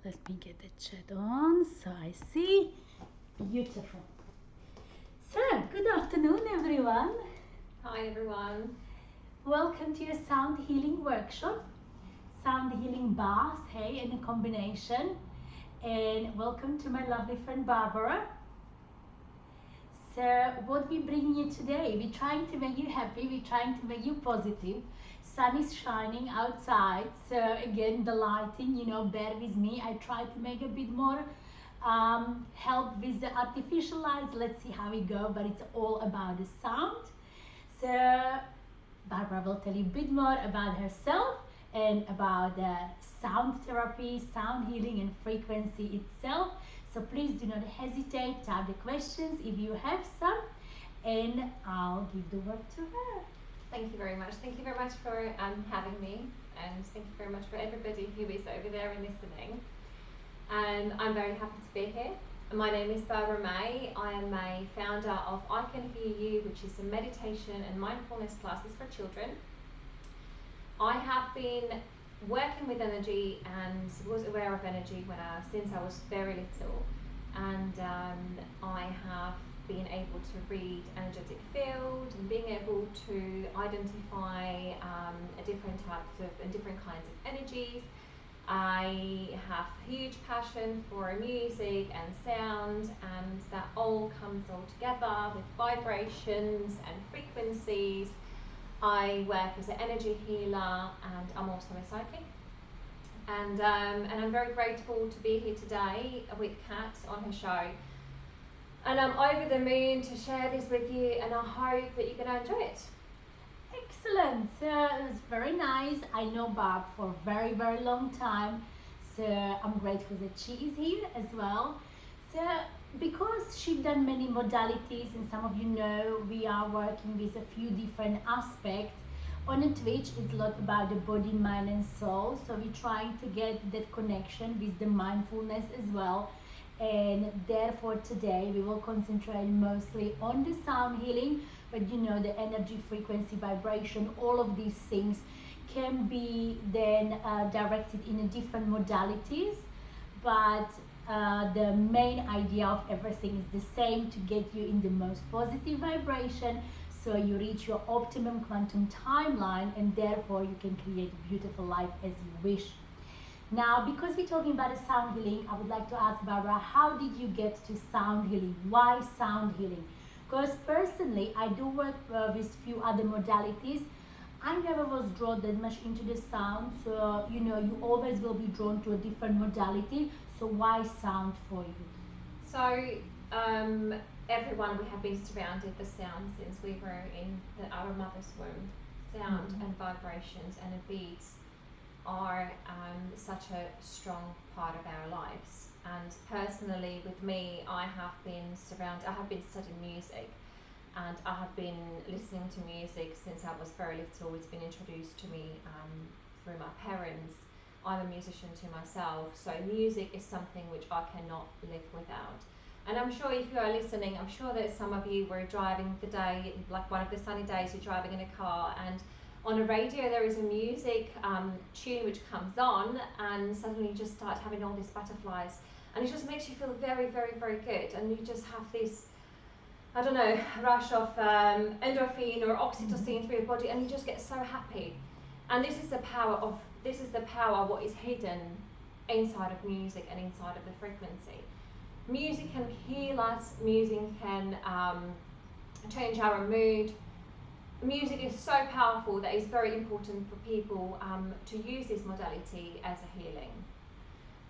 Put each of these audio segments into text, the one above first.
Let me get the chat on so I see. Beautiful. So, good afternoon, everyone. Hi, everyone. Welcome to your sound healing workshop, sound healing bath, hey, in a combination. And welcome to my lovely friend Barbara. So, what we bring you today, we're trying to make you happy, we're trying to make you positive. Sun is shining outside, so again, the lighting, bear with me. I try to make a bit more help with the artificial lights. Let's see how we go, but it's all about the sound. So Barbara will tell you a bit more about herself and about the sound therapy, sound healing, and frequency itself. So please do not hesitate to have the questions if you have some, and I'll give the word to her. Thank you very much. Thank you very much for having me, and thank you very much for everybody who is over there and listening. And I'm very happy to be here. My name is Barbara May. I am a founder of I Can Hear You, which is a meditation and mindfulness classes for children. I have been working with energy and was aware of energy since I was very little, and I have being able to read energetic field and being able to identify different types of and different kinds of energies. I have huge passion for music and sound, and that all comes all together with vibrations and frequencies. I work as an energy healer, and I'm also a psychic. And I'm very grateful to be here today with Kat on her show. And I'm over the moon to share this with you, and I hope that you're going to enjoy it. Excellent. It's very nice. I know Barb for a very, very long time. So I'm grateful that she is here as well. So because she's done many modalities, and some of you know we are working with a few different aspects. On a Twitch, it's a lot about the body, mind, and soul. So we're trying to get that connection with the mindfulness as well. And therefore today we will concentrate mostly on the sound healing, but the energy, frequency, vibration, all of these things can be then directed in a different modalities, but the main idea of everything is the same: to get you in the most positive vibration so you reach your optimum quantum timeline, and therefore you can create a beautiful life as you wish. Now, because we're talking about a sound healing, I would like to ask Barbara, how did you get to sound healing? Why sound healing? Because personally, I do work with few other modalities. I never was drawn that much into the sound, so you always will be drawn to a different modality. So why sound for you? So everyone, we have been surrounded with sound since we were in our mother's womb. Sound and vibrations and beats are such a strong part of our lives. And personally, with me, I have been studying music, and I have been listening to music since I was very little. It's been introduced to me through my parents. I'm a musician to myself, so music is something which I cannot live without. And I'm sure if you are listening, I'm sure that some of you were driving the day, like one of the sunny days, you're driving in a car, and on a radio there is a music tune which comes on, and suddenly you just start having all these butterflies, and it just makes you feel very, very, very good, and you just have this, I don't know, rush of endorphin or oxytocin through your body, and you just get so happy. And this is the power of what is hidden inside of music and inside of the frequency. Music can heal us. Music can change our mood. Music is so powerful that it's very important for people to use this modality as a healing.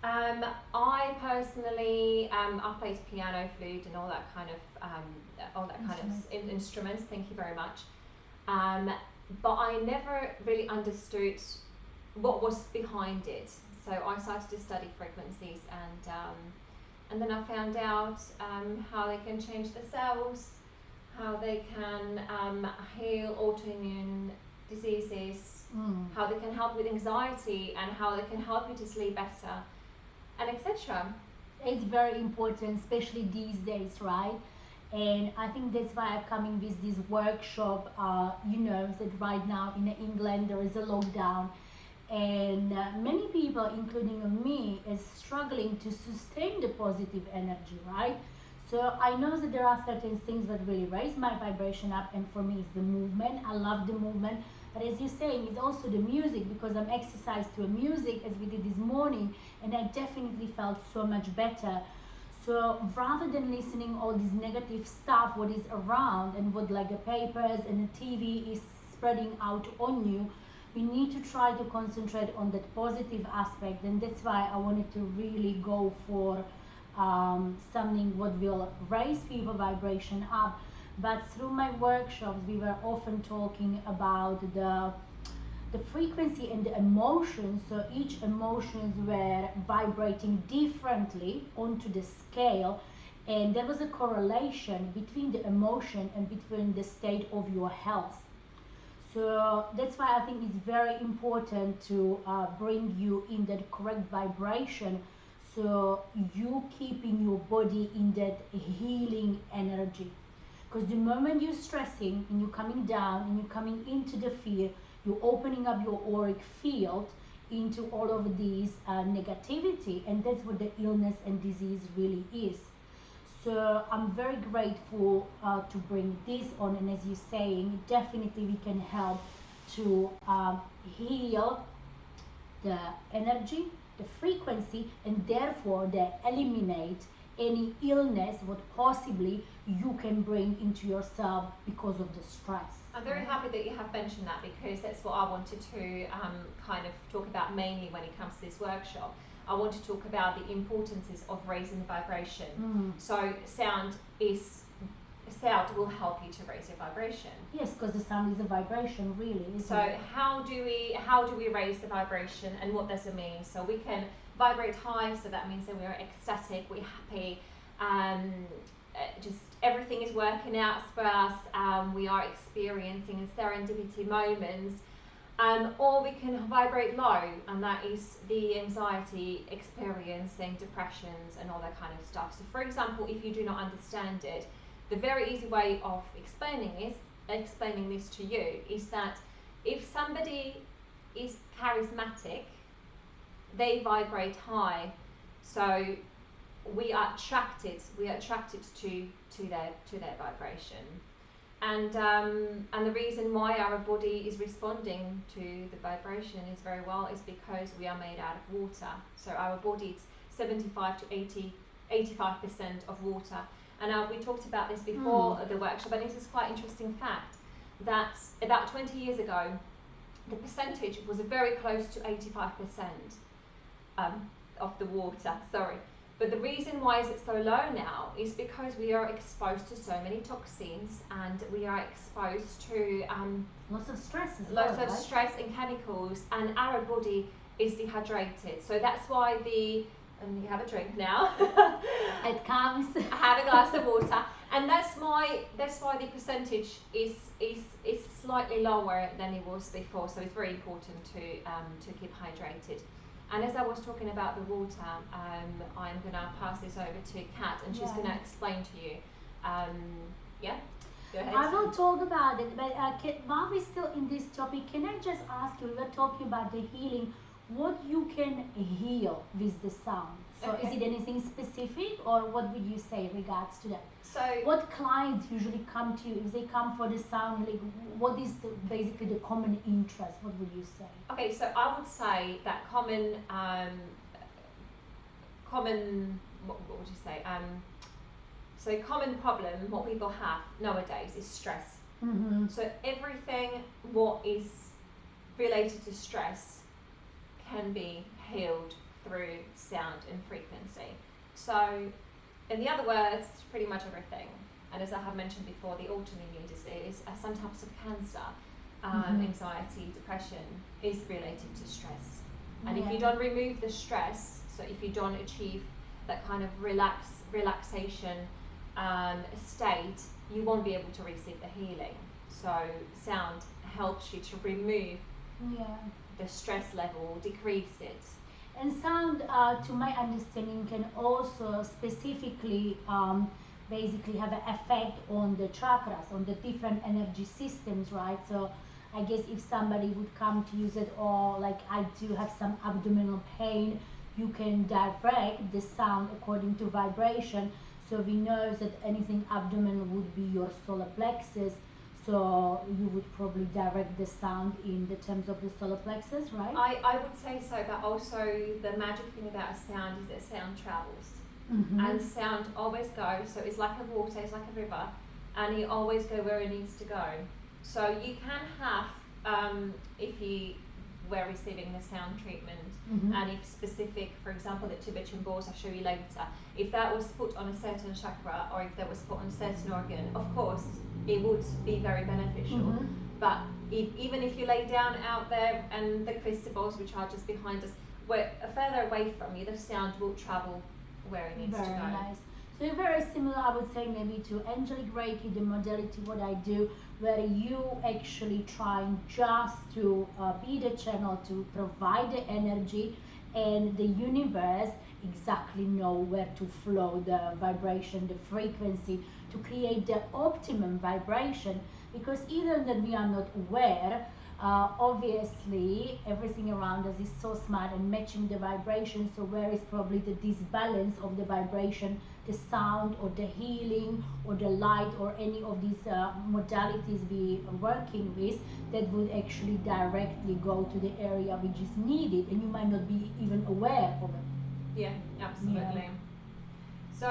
I personally, I played piano, flute, and all that kind of instruments. Thank you very much. But I never really understood what was behind it. So I started to study frequencies, and then I found out how they can change the cells, how they can heal autoimmune diseases, how they can help with anxiety, and how they can help you to sleep better, and etc. It's very important, especially these days, right? And I think that's why I'm coming with this workshop. That right now in England there is a lockdown, and many people, including me, is struggling to sustain the positive energy, right? So I know that there are certain things that really raise my vibration up, and for me, it's the movement. I love the movement, but as you're saying, it's also the music, because I'm exercised to a music as we did this morning, and I definitely felt so much better. So rather than listening all this negative stuff, what is around and what like the papers and the TV is spreading out on you, we need to try to concentrate on that positive aspect. And that's why I wanted to really go for something what will raise people vibration up. But through my workshops, we were often talking about the frequency and the emotions. So each emotions were vibrating differently onto the scale, and there was a correlation between the emotion and between the state of your health. So that's why I think it's very important to bring you in that correct vibration, so you keeping your body in that healing energy. Because the moment you're stressing and you're coming down and you're coming into the fear, you're opening up your auric field into all of these negativity, and that's what the illness and disease really is. So I'm very grateful to bring this on, and as you're saying, definitely we can help to heal the energy, the frequency, and therefore they eliminate any illness what possibly you can bring into yourself because of the stress. I'm very happy that you have mentioned that, because that's what I wanted to kind of talk about mainly when it comes to this workshop. I want to talk about the importances of raising the vibration. So sound will help you to raise your vibration. Yes, because the sound is a vibration, really. So how do we raise the vibration, and what does it mean? So we can vibrate high, so that means that we are ecstatic, we're happy, just everything is working out for us, we are experiencing serendipity moments. Or we can vibrate low, and that is the anxiety, experiencing depressions and all that kind of stuff. So for example, if you do not understand it, the very easy way of explaining this to you is that if somebody is charismatic, they vibrate high, so we are attracted to their vibration. And the reason why our body is responding to the vibration is very well is because we are made out of water. So our body is 75 to 85% of water. And we talked about this before the workshop, and this is quite interesting fact that about 20 years ago, the percentage was very close to 85% of the water. Sorry. But the reason why is it so low now is because we are exposed to so many toxins, and we are exposed to lots of stress stress and chemicals, and our body is dehydrated. So that's why and you have a drink now. It comes. Have a glass of water, and that's why the percentage is slightly lower than it was before. So it's very important to keep hydrated. And as I was talking about the water, I'm going to pass this over to Kat, and she's going to explain to you. Yeah, go ahead. I will talk about it, but while we're still in this topic, can I just ask you, we were talking about the healing, what you can heal with the sound. So is it anything specific, or what would you say in regards to that? So what clients usually come to you? If they come for the sound, like, what is basically the common interest? What would you say? Okay, so I would say that common what would you say? So common problem what people have nowadays is stress. So everything what is related to stress can be healed through sound and frequency. So in the other words, pretty much everything. And as I have mentioned before, the autoimmune disease, some types of cancer, anxiety, depression is related to stress. And if you don't remove the stress, so if you don't achieve that kind of relaxation state, you won't be able to receive the healing. So sound helps you to remove the stress level, decrease it. And sound, to my understanding, can also specifically basically have an effect on the chakras, on the different energy systems, right? So I guess if somebody would come to use it, or like I do have some abdominal pain, you can direct the sound according to vibration. So we know that anything abdominal would be your solar plexus. So you would probably direct the sound in the terms of the solar plexus, right? I would say so, but also the magic thing about a sound is that sound travels. And sound always goes, so it's like a water, it's like a river, and it always go where it needs to go. So you can have, if you were receiving the sound treatment, and if specific, for example, the Tibetan balls I'll show you later, if that was put on a certain chakra or if that was put on a certain organ, of course it would be very beneficial. But even if you lay down out there and the crystal balls, which are just behind us, were further away from you, the sound will travel where it needs Very to go. nice. So very similar, I would say, maybe to angelic Reiki, the modality what I do, where you actually trying just to be the channel to provide the energy, and the universe exactly know where to flow the vibration, the frequency, to create the optimum vibration. Because either that we are not aware, obviously everything around us is so smart and matching the vibration. So where is probably the disbalance of the vibration, the sound or the healing or the light or any of these modalities we are working with, that would actually directly go to the area which is needed, and you might not be even aware of it. Yeah, absolutely. Yeah. So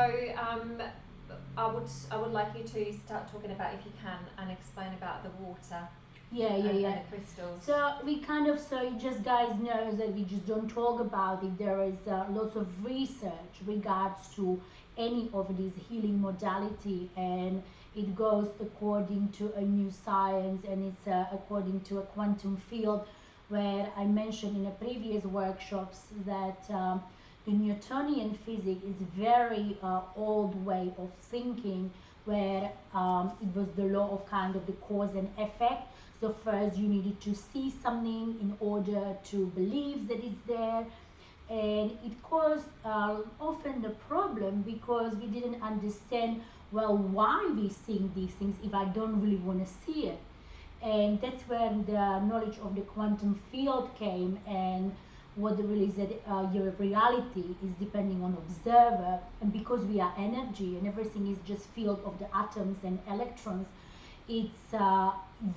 I would like you to start talking about, if you can, and explain about the water. Yeah. And the crystals. So we kind of, so you just guys know that we just don't talk about it. There is lots of research regards to any of these healing modality, and it goes according to a new science, and it's according to a quantum field, where I mentioned in a previous workshops that the Newtonian physics is very old way of thinking, where it was the law of kind of the cause and effect. So first you needed to see something in order to believe that it's there, and it caused often the problem because we didn't understand, well, why we seeing these things if I don't really want to see it. And that's when the knowledge of the quantum field came, and what really is that your reality is depending on observer, and because we are energy and everything is just field of the atoms and electrons, it's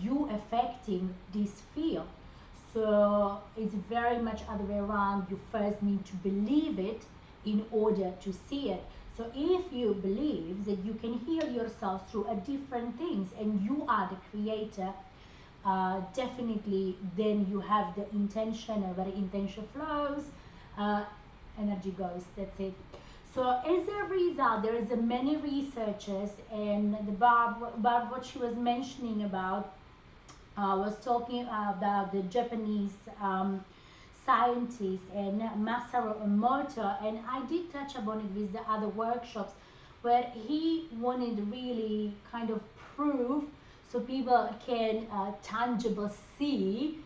you affecting this field. So it's very much other way around. You first need to believe it in order to see it. So if you believe that you can heal yourself through a different things and you are the creator, definitely then you have the intention, and where intention flows, energy goes. That's it. So as a result, there is a many researchers, and the Barb, what she was mentioning about was talking about the Japanese scientist and Masaru Emoto, and I did touch upon it with the other workshops, where he wanted really kind of proof so people can tangible see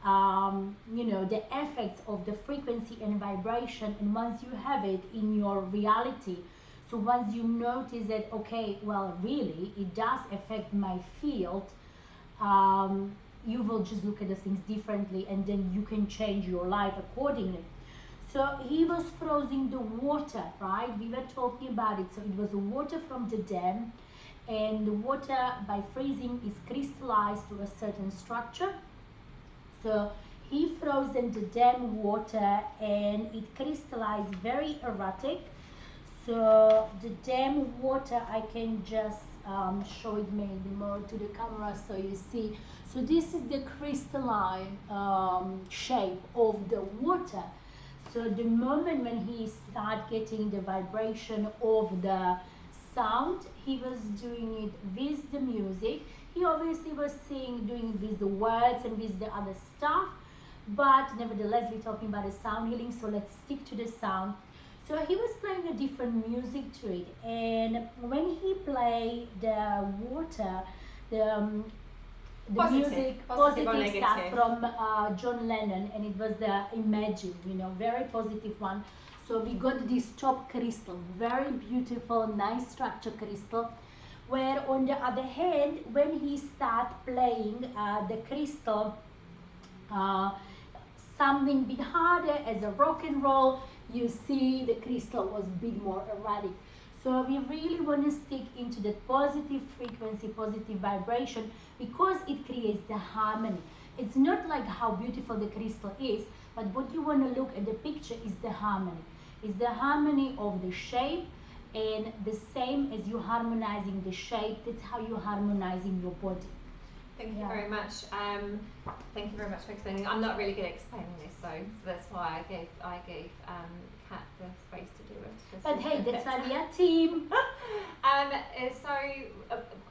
the effects of the frequency and vibration, and once you have it in your reality, so once you notice that, okay, well, really it does affect my field, you will just look at the things differently, and then you can change your life accordingly. So he was freezing the water, right? We were talking about it. So it was the water from the dam, and the water by freezing is crystallized to a certain structure. So he frozen the dam water, and it crystallized very erratic. So the dam water, I can just show it maybe more to the camera so you see. So this is the crystalline shape of the water. So the moment when he started getting the vibration of the sound, he was doing it with the music. He obviously was doing it with the words and with the other stuff, but nevertheless we're talking about the sound healing, so let's stick to the sound. So he was playing a different music to it, and when he played the water, the Positive. music, Positive or positive stuff negative? from John Lennon, and it was the Imagine, very positive one. So we got this top crystal, very beautiful, nice structure crystal, Where on the other hand, when he start playing the crystal, uh, something bit harder as a rock and roll, you see the crystal was a bit more erratic. So we really want to stick into that positive frequency, positive vibration, because it creates the harmony. It's not like how beautiful the crystal is, but what you want to look at the picture is the harmony. It's the harmony of the shape, and the same as you harmonizing the shape, that's how you harmonizing your body. Thank you Yeah. very much. Thank you very much for explaining. I'm not really good at explaining this, so that's why I gave Kat the space to do it. But hey, that's why we are a team. So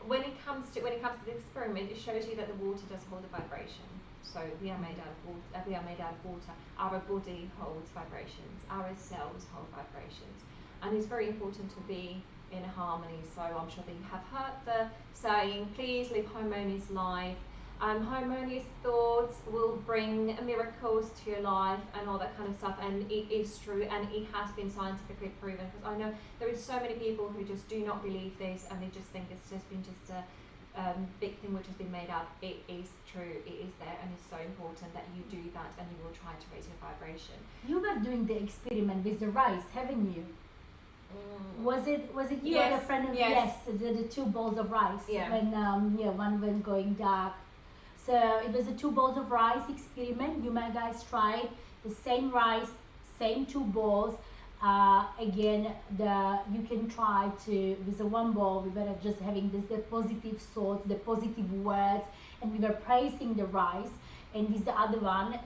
when it comes to the experiment, it shows you that the water does hold a vibration. So we are made out of water. We are made out of water. Our body holds vibrations. Our cells hold vibrations, and it's very important to be in harmony. So I'm sure that you have heard the saying, please live harmonious life. Harmonious thoughts will bring miracles to your life and all that kind of stuff, and it is true, and it has been scientifically proven, because I know there is so many people who just do not believe this, and they just think it's just been a big thing which has been made up. It is true, it is there, and it's so important that you do that and you will try to raise your vibration. You were doing the experiment with the rice, haven't you? Was it you Yes, or a friend of yes. the two bowls of rice? Yeah. When one went going dark. So it was a two bowls of rice experiment. You might guys try the same rice, same two bowls. Again, you can try to with the one bowl. We were just having the positive thoughts, the positive words, and we were praising the rice. And with the other one,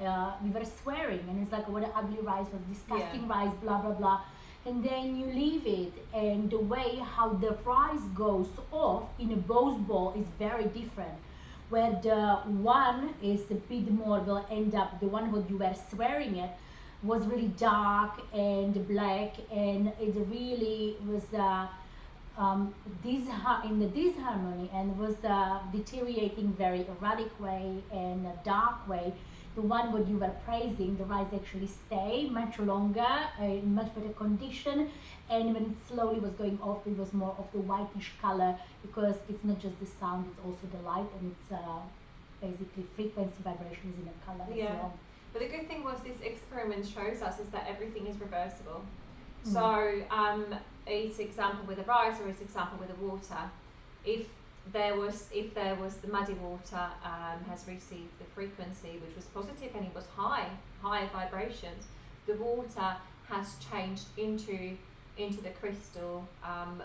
we were swearing, and it's like, what an ugly rice, was disgusting rice, blah blah blah. And then you leave it, and the way how the rice goes off in a both bowl is very different. Where the one is a bit more will end up, the one what you were swearing at was really dark and black, and it really was in the disharmony, and was deteriorating very erratic way and a dark way. The one what you were praising, the rice actually stay much longer, in much better condition, and when it slowly was going off, it was more of the whitish color, because it's not just the sound, it's also the light, and it's basically frequency vibrations in the color as Yeah. well. But the good thing was this experiment shows us is that everything is reversible. So its example with the rice, or its example with the water, if there was the muddy water has received the frequency which was positive and it was high vibrations, the water has changed into the crystal,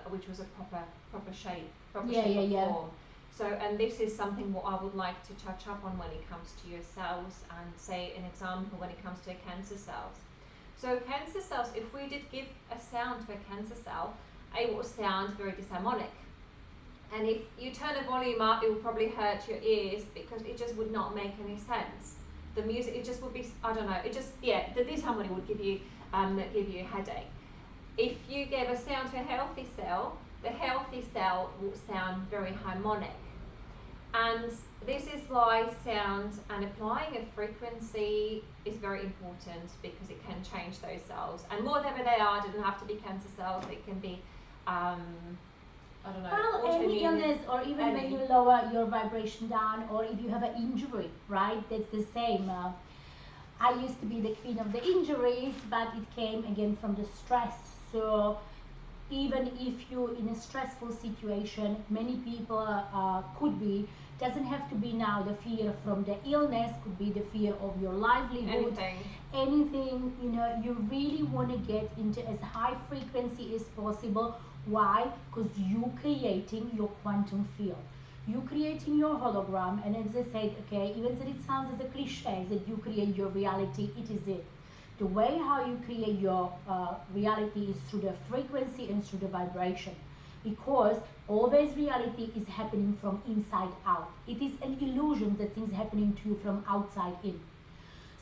which was a proper shape, form. So, and this is something what I would like to touch up on when it comes to your cells, and say an example when it comes to cancer cells. So cancer cells, if we did give a sound to a cancer cell, it will sound very disharmonic. And if you turn the volume up, it will probably hurt your ears, because it just would not make any sense. The music, it just would be, I don't know, the disharmony would give you a headache. If you gave a sound to a healthy cell, the healthy cell will sound very harmonic. And this is why sound and applying a frequency is very important, because it can change those cells. And whatever they are, it doesn't have to be cancer cells, it can be, I don't know, well, any illness, or even when you lower your vibration down, or if you have an injury, right? That's the same. I used to be the queen of the injuries, but it came again from the stress. So even if you're in a stressful situation, many people could be, doesn't have to be now the fear from the illness, could be the fear of your livelihood, anything, you really want to get into as high frequency as possible. Why? Because you creating your quantum field, you creating your hologram, and as I said, okay, even though it sounds as a cliche that you create your reality, it is it. The way how you create your reality is through the frequency and through the vibration, because always reality is happening from inside out. It is an illusion that things happening to you from outside in.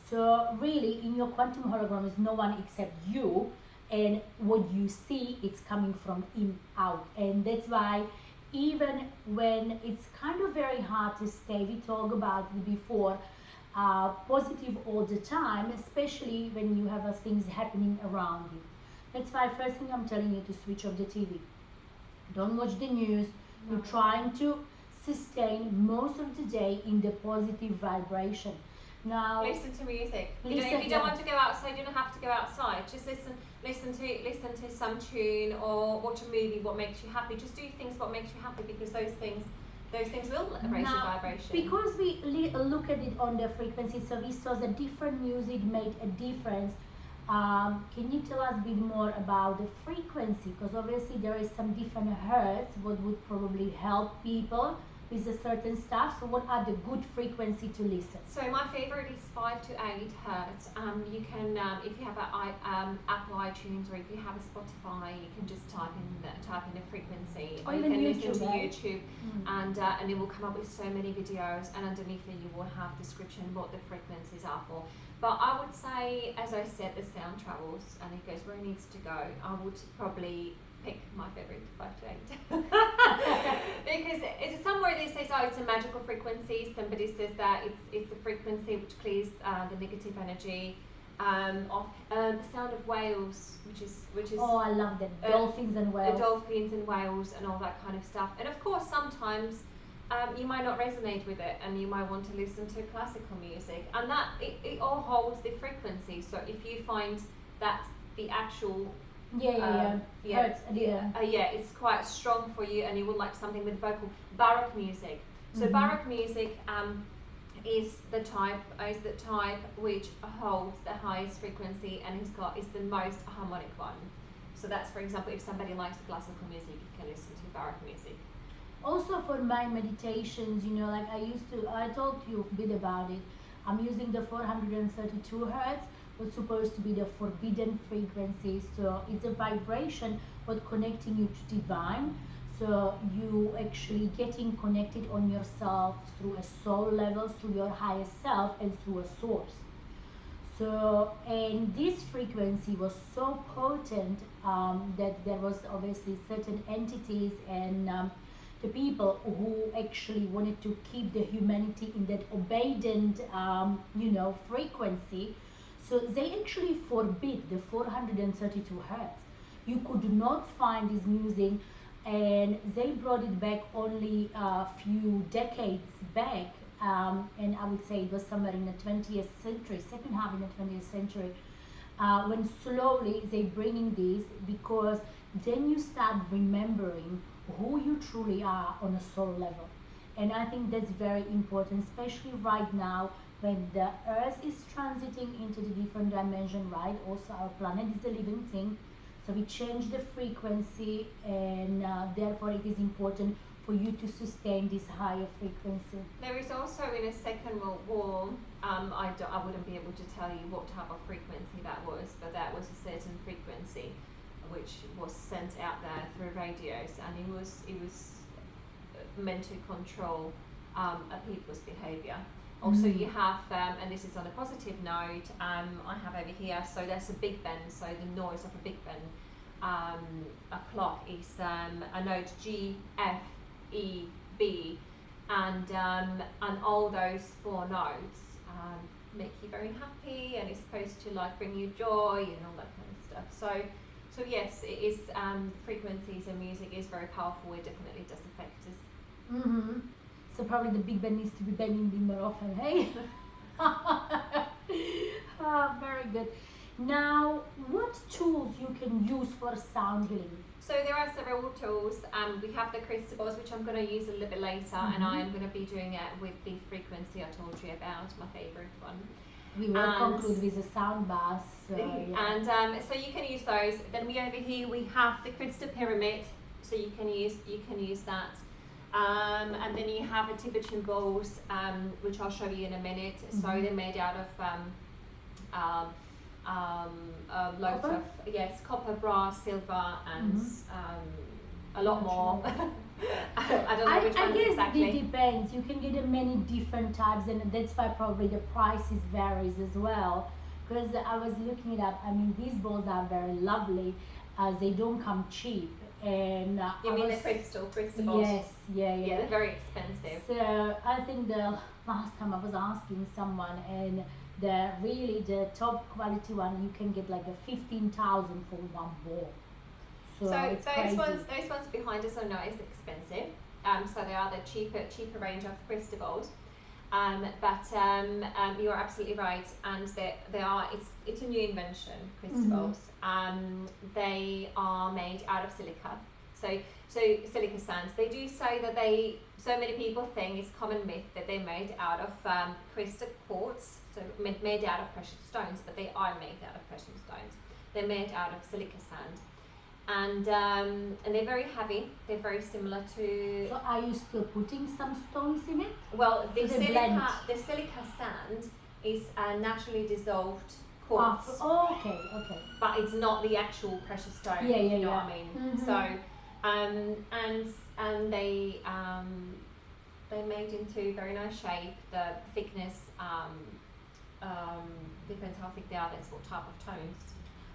So really, in your quantum hologram is no one except you, and what you see, it's coming from in out. And that's why even when it's kind of very hard to stay, we talked about it before, positive all the time, especially when you have things happening around you. That's why first thing I'm telling you to switch off the TV. Don't watch the news, You're trying to sustain most of the day in the positive vibration. Now, listen to music. Listen, If you don't want to go outside, you don't have to go outside. Just listen to some tune or watch a movie. What makes you happy? Just do things what makes you happy, because those things will raise your vibration. Because we look at it on the frequency, so we saw that different music made a difference. Can you tell us a bit more about the frequency? Because obviously there is some different hertz, what would probably help people with a certain stuff. So what are the good frequency to listen? So my favorite is 5 to 8 hertz. You can, if you have Apple iTunes, or if you have a Spotify, you can just type in the frequency, or you even can YouTube, listen to right? YouTube, and it will come up with so many videos, and underneath it you will have description what the frequencies are for. But I would say, as I said, the sound travels and it goes where it needs to go. I would probably pick my favorite 5 to 8 because it's somewhere they say, oh, it's a magical frequency. Somebody says that it's the frequency which clears the negative energy of the sound of whales, which is Oh, I love that. Dolphins and whales. The dolphins and whales and all that kind of stuff. And of course, sometimes you might not resonate with it, and you might want to listen to classical music, and that it all holds the frequency. So if you find that the actual hurts, it's quite strong for you, and you would like something with vocal, baroque music. So baroque music is the type which holds the highest frequency, and is the most harmonic one. So that's, for example, if somebody likes classical music, you can listen to baroque music. Also for my meditations, like I talked to you a bit about it. I'm using the 432 hertz, what's supposed to be the forbidden frequency. So it's a vibration but connecting you to divine. So you actually getting connected on yourself through a soul level, through your higher self, and through a source. So, and this frequency was so potent that there was obviously certain entities and the people who actually wanted to keep the humanity in that obedient, frequency. So they actually forbid the 432 hertz. You could not find this music, and they brought it back only a few decades back. And I would say it was somewhere in the 20th century, second half in the 20th century, when slowly they bringing this, because then you start remembering who you truly are on a soul level. And I think that's very important, especially right now when the earth is transiting into the different dimension, right? Also our planet is a living thing, so we change the frequency, and therefore it is important for you to sustain this higher frequency. There is also, in a Second World War, I wouldn't be able to tell you what type of frequency that was, but that was a certain frequency which was sent out there through radios, and it was meant to control a people's behaviour. Also, you have, and this is on a positive note, I have over here, so there's a Big Ben, so the noise of a Big Ben, a clock is a note G, F, E, B, and all those 4 notes make you very happy, and it's supposed to like bring you joy and all that kind of stuff. So yes, it is. Frequencies and music is very powerful. It definitely does affect us. So probably the Big Ben needs to be banging a bit more often, hey? Very good. Now, what tools you can use for sound healing? So there are several tools. We have the crystals, which I'm going to use a little bit later, and I am going to be doing it with the frequency I told you about, my favorite one. We will conclude with a sound bath. And so you can use those. Then over here we have the crystal pyramid, so you can use that. And then you have the Tibetan bowls, which I'll show you in a minute. So they're made out of loads copper? Of copper, brass, silver, and a lot more. I don't know which I ones guess exactly. it depends. You can get many different types, and that's why probably the prices varies as well. Because I was looking it up. I mean, these bowls are very lovely. They don't come cheap. And you mean the crystal bowls? Yes, yeah. They're very expensive. So I think the last time I was asking someone, and the top quality one, you can get like a 15,000 for one bowl. So those crazy. ones behind us are not as expensive. so they are the cheaper range of Cristables. But you're absolutely right, and they are. It's a new invention, Cristables. They are made out of silica. So silica sands. They do say that so many people think it's common myth that they're made out of crystal quartz, so made out of precious stones, but they are made out of precious stones. They're made out of silica sand. And they're very heavy. They're very similar to. So are you still putting some stones in it? Well, the So they blend. silica sand is naturally dissolved quartz, Okay, okay. but it's not the actual precious stone. Yeah, if yeah, you know yeah. what I mean. So, and they're made into very nice shape. The thickness depends how thick they are. That's what type of tones.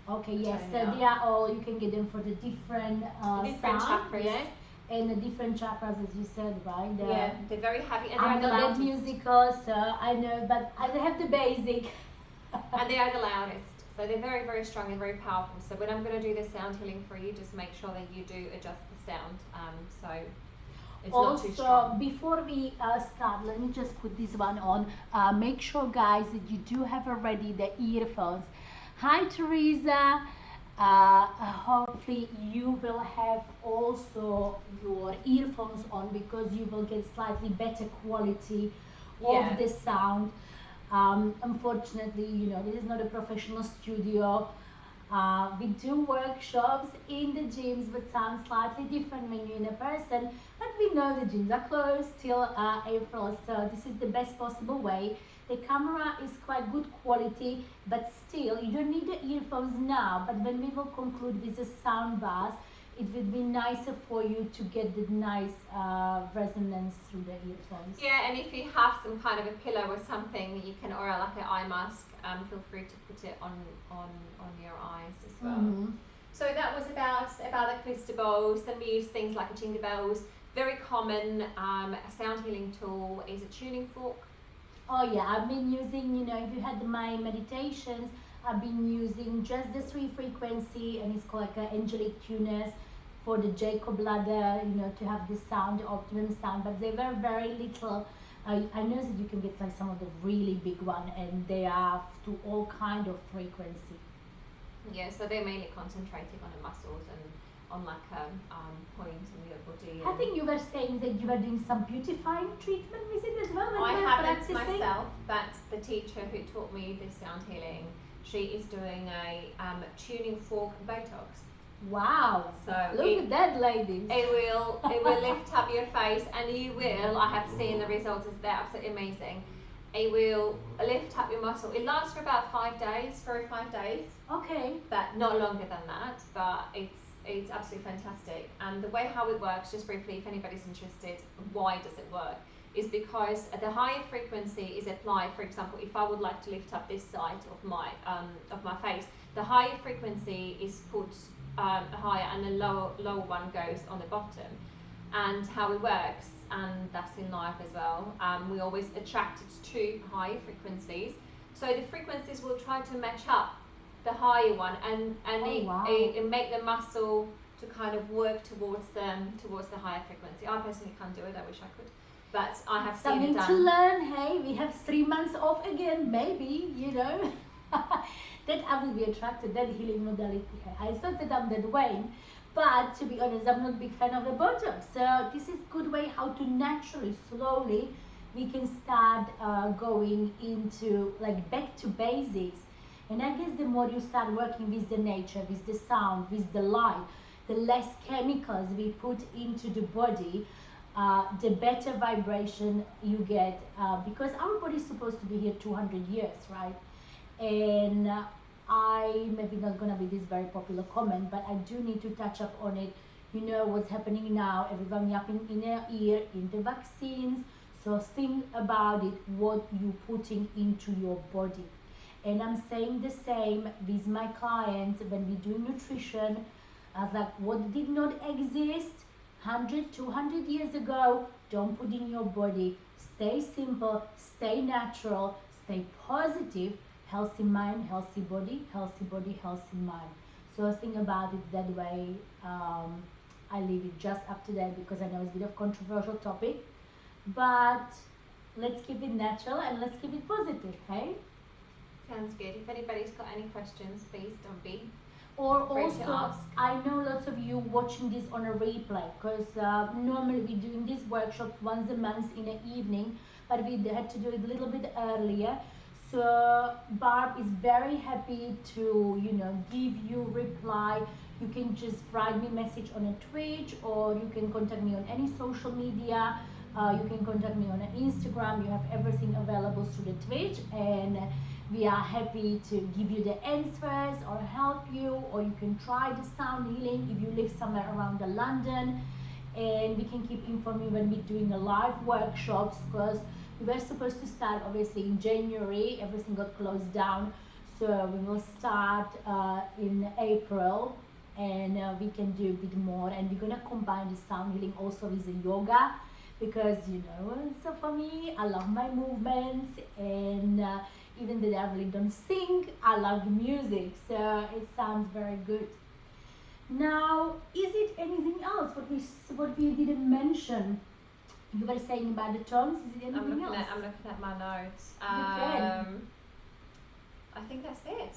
Okay, yes. Tone, So yeah. they are all, you can get them for the different Different sound, chakras. yes, and the different chakras, as you said, right? Yeah, they're very heavy, and I'm they're the not that loudest. musical, so I know, but I have the basic. And they are the loudest. So they're very, very strong and very powerful. So when I'm going to do the sound healing for you, just make sure that you do adjust the sound. So it's not too Also, strong. before we start, let me just put this one on. Make sure, guys, that you do have already the earphones. Hi, Teresa. Hopefully, you will have also your earphones on because you will get slightly better quality Yeah. of the sound. Unfortunately, this is not a professional studio. We do workshops in the gyms, but sound slightly different when you're in a person. But we know the gyms are closed till April, so this is the best possible way. The camera is quite good quality, but still, you don't need the earphones now. But when we will conclude with the sound bars, it would be nicer for you to get the nice resonance through the earphones. Yeah, and if you have some kind of a pillow or something, you can, or like an eye mask, feel free to put it on your eyes as well. So that was about the Cristables. Then we use things like a jingle bells. Very common sound healing tool is a tuning fork. Oh yeah, I've been using, if you had my meditations, I've been using just the 3 frequency, and it's called like an angelic tuners for the Jacob ladder, to have the sound, the optimum sound, but they were very little. I know that you can get like some of the really big one, and they are to all kind of frequency. Yeah, so they're mainly concentrating on the muscles and on like a point in your body. I think you were saying that you were doing some beautifying treatment with it as well. When I you were haven't practicing? myself, but the teacher who taught me this sound healing, she is doing a tuning fork Botox. Wow. So Look at that, ladies. It will lift up your face, and you will. I have seen the results; they're absolutely amazing. It will lift up your muscle. It lasts for about 5 days, 4 or 5 days. Okay. But not longer than that. But it's absolutely fantastic. And the way how it works, just briefly, if anybody's interested, why does it work? Is because the higher frequency is applied. For example, if I would like to lift up this side of my face, the higher frequency is put higher, and the lower one goes on the bottom. And how it works, and that's in life as well. We always attracted to higher frequencies, so the frequencies will try to match up the higher one, and wow. it make the muscle to kind of work towards the higher frequency. I personally can't do it. I wish I could, but I have seen it Something done. to learn. Hey, we have 3 months off again, maybe, that I will be attracted, that healing modality. I thought that I'm that way, but to be honest, I'm not a big fan of the Botox. So this is good way how to naturally, slowly, we can start going into like back to basics. And I guess the more you start working with the nature, with the sound, with the light, the less chemicals we put into the body, the better vibration you get, because our body is supposed to be here 200 years, right? And I maybe not gonna be this very popular comment, but I do need to touch up on it. What's happening now, everyone yapping in their ear in the vaccines. So think about it, what you putting into your body. And I'm saying the same with my clients when we do nutrition. Like what did not exist 100, 200 years ago, don't put in your body. Stay simple, stay natural, stay positive. Healthy mind, healthy body, healthy body, healthy mind. So think about it that way. I leave it just up to date because I know it's a bit of controversial topic. But let's keep it natural and let's keep it positive, hey? Sounds good. If anybody's got any questions, please don't be Or afraid to also, ask. I know lots of you watching this on a replay because normally we're doing this workshop once a month in the evening, but we had to do it a little bit earlier. So Barb is very happy to, give you reply. You can just write me message on a Twitch, or you can contact me on any social media. You can contact me on Instagram. You have everything available through the Twitch, and we are happy to give you the answers or help you, or you can try the sound healing if you live somewhere around the London, and we can keep informing when we're doing a live workshops, because we were supposed to start obviously in January. Everything got closed down, so we will start in April, and we can do a bit more, and we're gonna combine the sound healing also with the yoga, because so for me, I love my movements, and even though I really don't sing, I love the music, so it sounds very good. Now, is it anything else what we didn't mention? You were saying about the tones. Is it anything else? I'm looking at my notes. can. I think that's it.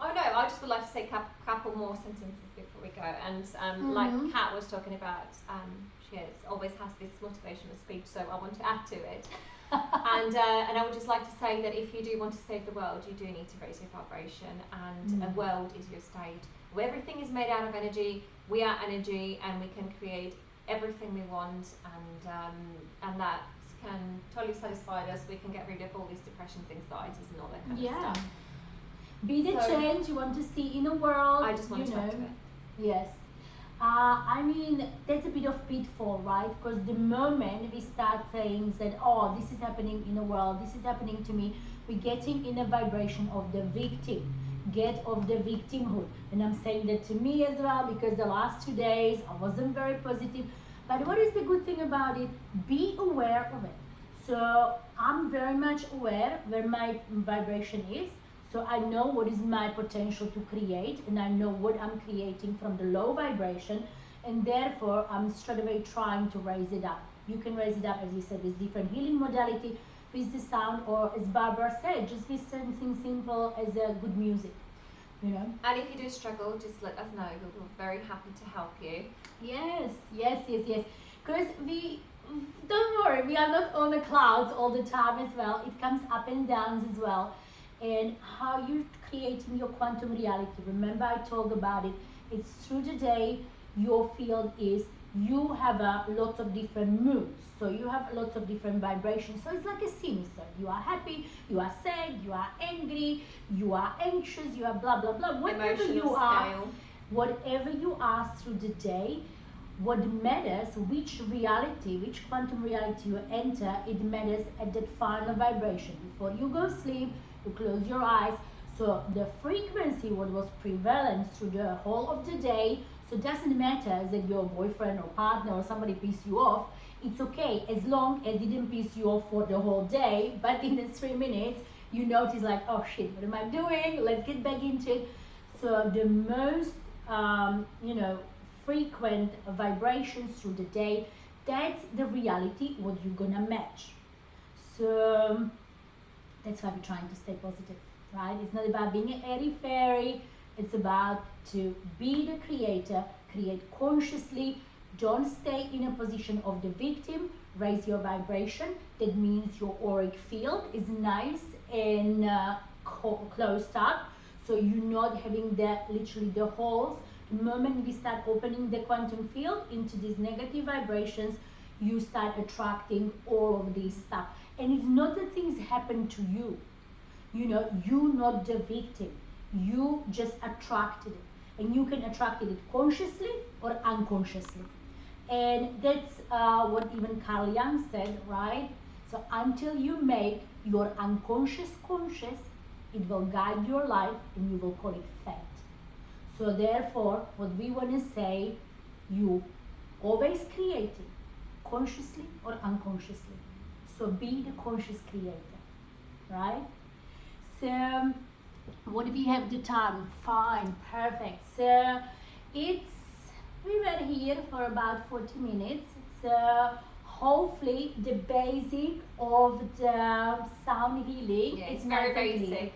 Oh no, I just would like to say a couple more sentences before we go. And like Kat was talking about, she always has this motivational speech, so I want to add to it. And I would just like to say that if you do want to save the world, you do need to raise your vibration, and a world is your state. Where everything is made out of energy, we are energy, and we can create everything we want, and that can totally satisfy us. We can get rid of all these depressions, anxieties, and all that kind of stuff. Be the change you want to see in the world. I just want to add to it. Yes. I mean, that's a bit of pitfall, right? Because the moment we start saying that, oh, this is happening in the world, this is happening to me, we're getting in a vibration of the victim. Get off the victimhood. And I'm saying that to me as well, because the last 2 days I wasn't very positive. But what is the good thing about it? Be aware of it. So I'm very much aware where my vibration is. So I know what is my potential to create, and I know what I'm creating from the low vibration, and therefore I'm straight away trying to raise it up. You can raise it up, as you said, with different healing modality, with the sound, or as Barbara said, just with something simple as a good music, And if you do struggle, just let us know. We're very happy to help you. Yes. Because don't worry, we are not on the clouds all the time as well. It comes up and downs as well. And how you're creating your quantum reality. Remember, I talked about it. It's through the day. Your field is, you have a lot of different moods. So you have lots of different vibrations. So it's like a seesaw. You are happy, you are sad, you are angry, you are anxious, you are blah blah blah. Whatever you are, whatever you are through the day, what matters, which reality, which quantum reality you enter, it matters at that final vibration. Before you go sleep, you close your eyes. So the frequency, what was prevalent through the whole of the day, so it doesn't matter that your boyfriend or partner or somebody pissed you off. It's okay as long as it didn't piss you off for the whole day, but in the 3 minutes you notice like, oh shit, what am I doing? Let's get back into it. So the most frequent vibrations through the day, that's the reality what you're gonna match. So that's why we're trying to stay positive, right? It's not about being an airy fairy. It's about to be the creator, create consciously. Don't stay in a position of the victim. Raise your vibration. That means your auric field is nice and closed up. So you're not having literally the holes. The moment we start opening the quantum field into these negative vibrations, you start attracting all of this stuff. And it's not that things happen to you. You're not the victim. You just attracted it. And you can attract it consciously or unconsciously. And that's what even Carl Jung said, right? So until you make your unconscious conscious, it will guide your life, and you will call it fate. So therefore, what we want to say, you always creating, consciously or unconsciously. So be the conscious creator, right? So what do we have the time? Fine, perfect. So it's We were here for about 40 minutes. So hopefully the basic of the sound healing Yeah, is it's nice very and clear. basic.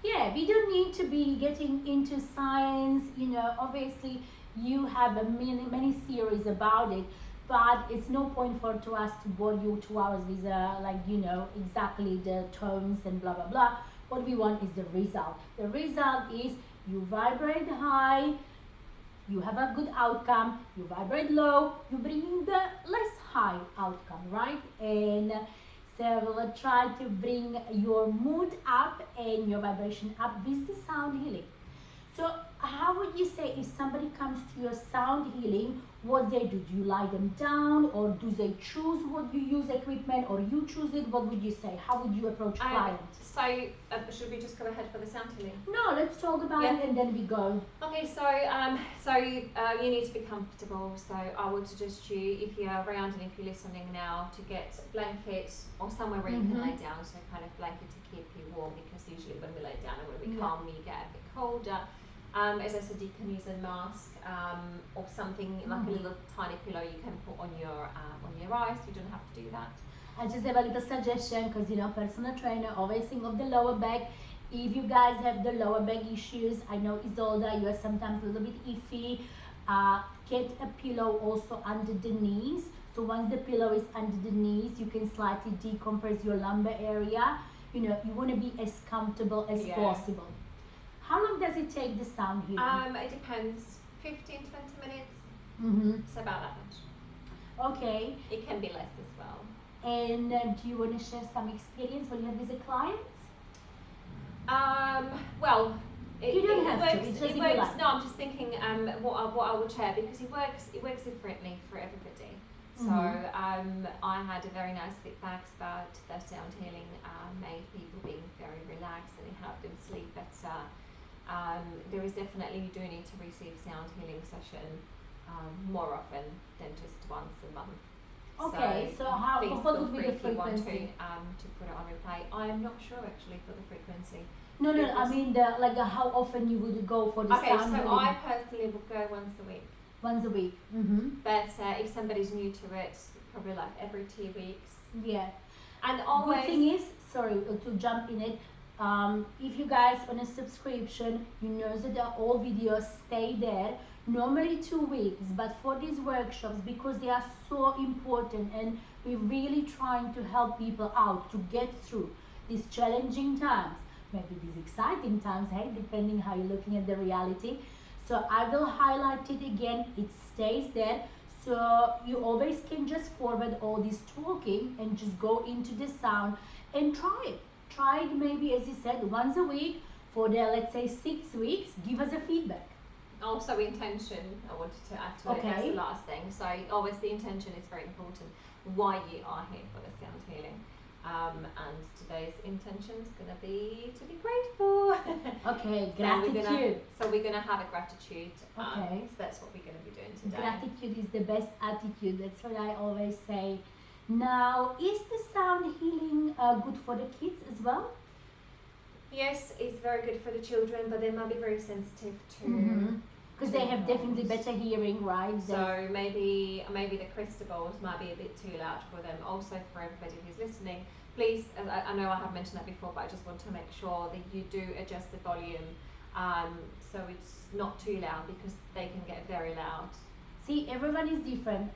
Yeah, we don't need to be getting into science. Obviously you have a many theories about it, but it's no point for to us to bore you 2 hours with exactly the tones and blah blah blah. What we want is the result. The result is you vibrate high, you have a good outcome. You vibrate low, you bring in the less high outcome, right? And so we'll try to bring your mood up and your vibration up with the sound healing. So how would you say if somebody comes to your sound healing, what they do? Do you lie them down, or do they choose what you use equipment, or you choose it? What would you say? How would you approach clients? So should we just go ahead for the sound healing? No, let's talk about Yeah. it and then we go. Okay, you need to be comfortable. So I would suggest you, if you're around and if you're listening now, to get blankets or somewhere where you can lay down. So kind of blanket to keep you warm, because usually when we lay down and when we come, we get a bit colder. As I said, you can use a mask or something like a little tiny pillow you can put on your eyes. You don't have to do that. I just have a little suggestion because personal trainer always think of the lower back. If you guys have the lower back issues, I know Isolda, you are sometimes a little bit iffy. Get a pillow also under the knees. So once the pillow is under the knees, you can slightly decompress your lumbar area. You want to be as comfortable as possible. How long does it take the sound healing? It depends. 15-20 minutes. It's about that much. Okay. It can be less as well. And do you want to share some experience when you have with the clients? Well, you don't have works, to. It's just it works. Like. No, I'm just thinking what I would share, because it works differently for everybody. So I had a very nice feedback about the sound healing. Made people being very relaxed, and it helped them sleep better. There is definitely, you do need to receive sound healing session more often than just once a month. Okay, so how what would be the frequency? To put it on replay. I'm not sure actually for the frequency. No, I mean how often you would go for the sound healing? I personally would go once a week. Once a week. But if somebody's new to it, probably like every 2 weeks. Yeah. And always. Good thing is, sorry to jump in it. If you guys on a subscription, you know that all videos stay there. Normally 2 weeks, but for these workshops, because they are so important and we're really trying to help people out to get through these challenging times, maybe these exciting times, hey, depending how you're looking at the reality. So I will highlight it again. It stays there. So you always can just forward all this talking and just go into the sound and try it. Try it maybe, as you said, once a week for the, let's say, 6 weeks. Give us a feedback. Also intention, I wanted to add to it. That's the last thing. So always the intention is very important. Why you are here for the sound healing. And today's intention is going to be to be grateful. Okay, gratitude. So we're going to have a gratitude. Okay. So that's what we're going to be doing today. Gratitude is the best attitude. That's what I always say. Now, is the sound healing good for the kids as well? Yes, it's very good for the children, but they might be very sensitive to. Because they have definitely better hearing, right? So maybe the crystals might be a bit too loud for them. Also, for everybody who's listening, please, I know I have mentioned that before, but I just want to make sure that you do adjust the volume so it's not too loud, because they can get very loud. See, everyone is different.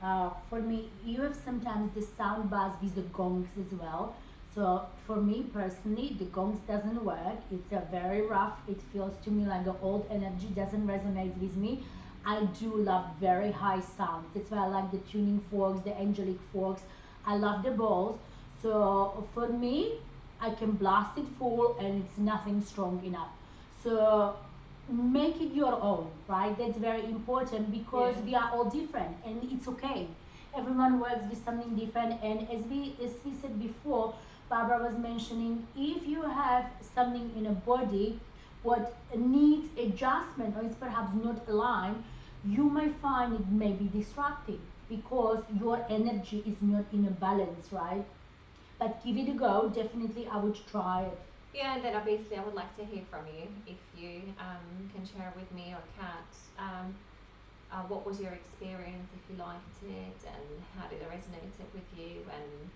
For me, you have sometimes the sound bars with the gongs as well. So for me personally, the gongs doesn't work. It's a very rough. It feels to me like the old energy doesn't resonate with me. I do love very high sound. That's why I like the tuning forks, the angelic forks. I love the balls. So for me, I can blast it full and it's nothing strong enough. So make it your own, right? That's very important, because we are all different and it's okay. Everyone works with something different, and as we said before, Barbara was mentioning, if you have something in a body what needs adjustment or is perhaps not aligned, you may find it may be disrupting because your energy is not in a balance, right? But give it a go. Definitely I would try it. Yeah, and then obviously I would like to hear from you if you can share with me or Kat what was your experience, if you liked it, and how did it resonate with you, and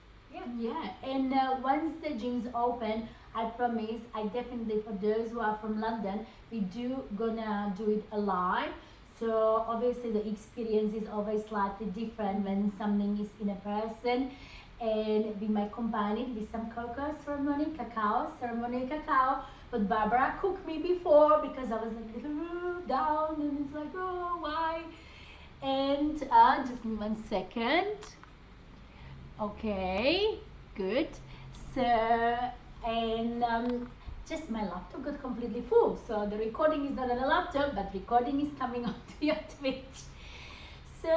Yeah, and once the gyms open, I promise, I definitely, for those who are from London, we do gonna do it alive. So obviously the experience is always slightly different when something is in a person. And we might combine it with some cocoa ceremony, cacao. But Barbara cooked me before because I was a little down and it's like, oh, why? And just give me 1 second. Okay, good. So, and just my laptop got completely full. So the recording is not on a laptop, but recording is coming onto your Twitch. So,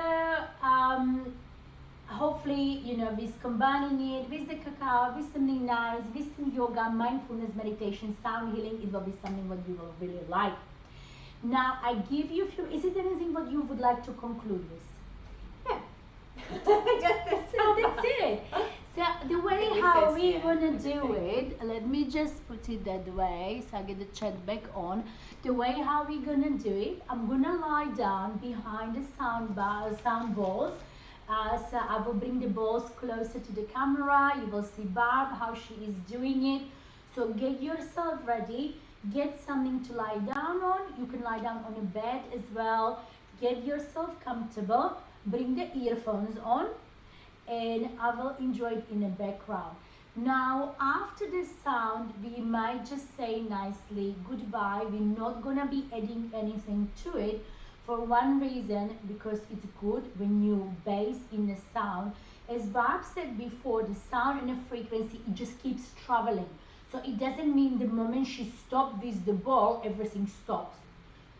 hopefully, with combining it with the cacao, with something nice, with some yoga, mindfulness, meditation, sound healing, it will be something what you will really like. Now, I give you a few, is it anything what you would like to conclude with? yeah. Just this. So that's it. So the way we how said, we yeah, gonna everything. do it, let me just put it that way so I get the chat back on. The way how we gonna do it, I'm gonna lie down behind the sound balls. So I will bring the balls closer to the camera. You will see Barb how she is doing it. So get yourself ready. Get something to lie down on. You can lie down on a bed as well. Get yourself comfortable. Bring the earphones on and I will enjoy it in the background. Now, after the sound, we might just say nicely goodbye. We're not gonna be adding anything to it for one reason, because it's good when you bass in the sound. As Barb said before, the sound and the frequency, it just keeps traveling. So it doesn't mean the moment she stopped with the ball, everything stops.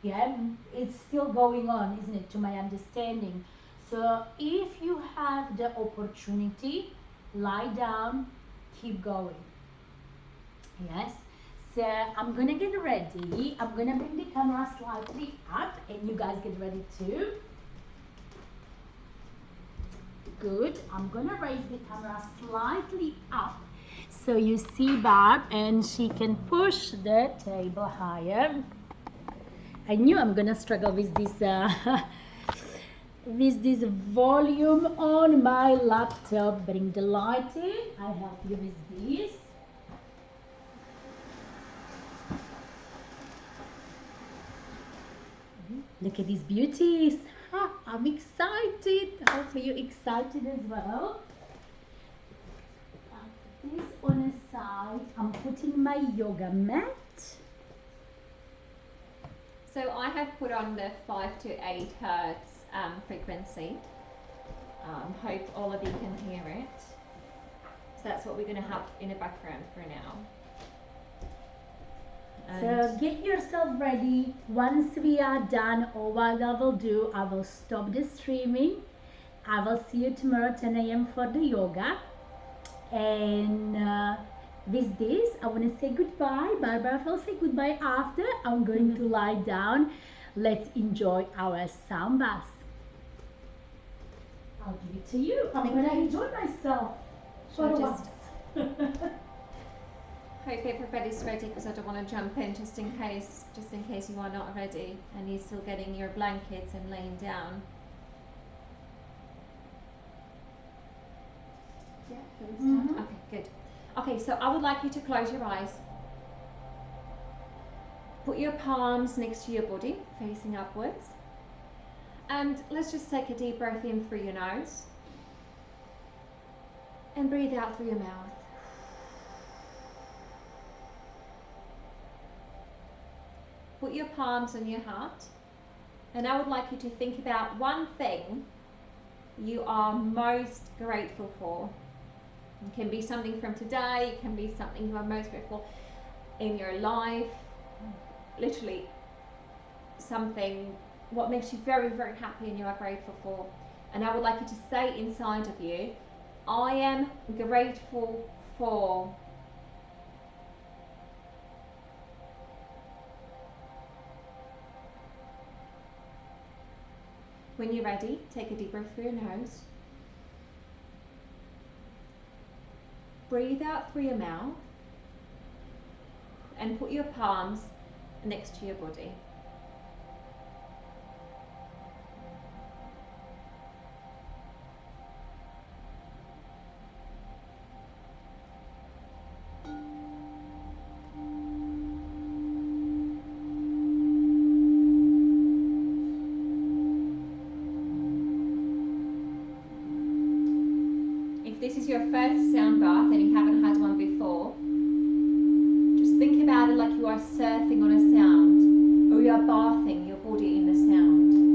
Yeah, it's still going on, isn't it, to my understanding. So if you have the opportunity, lie down, keep going. Yes. So I'm gonna get ready. I'm gonna bring the camera slightly up and you guys get ready too. Good. I'm gonna raise the camera slightly up so you see Barb and she can push the table higher. I knew I'm gonna struggle with this with this volume on my laptop. Bring the light in. I help you with this. Look at these beauties. I'm excited. Hopefully you're excited as well. This on the side, I'm putting my yoga mat. So I have put on the 5 to 8 hertz frequency. Hope all of you can hear it. So that's what we're going to have in the background for now. So get yourself ready. Once we are done, or what I will do, I will stop the streaming. I will see you tomorrow 10 a.m. for the yoga. And with this, I want to say goodbye. Barbara will say goodbye after. I'm going to lie down. Let's enjoy our sound bath. I'll give it to you. I'm going to enjoy myself. So just hope everybody's ready, because I don't want to jump in just in case you are not ready and you're still getting your blankets and laying down. Yeah, okay, good. Okay, so I would like you to close your eyes. Put your palms next to your body, facing upwards. And let's just take a deep breath in through your nose. And breathe out through your mouth. Put your palms on your heart. And I would like you to think about one thing you are most grateful for. It can be something from today, it can be something you are most grateful in your life. Literally something, what makes you very, very happy and you are grateful for. And I would like you to say inside of you, I am grateful for. When you're ready, take a deep breath through your nose. Breathe out through your mouth. And put your palms next to your body. if this is your first sound bath and you haven't had one before, just think about it like you are surfing on a sound, or you are bathing your body in the sound.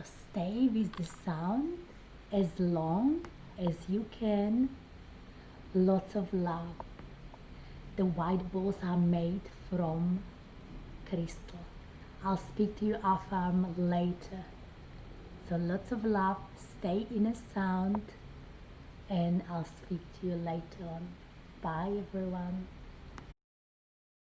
stay with the sound as long as you can. Lots of love. The white balls are made from crystal. I'll speak to you off later. So lots of love. Stay in a sound, and I'll speak to you later on. Bye everyone.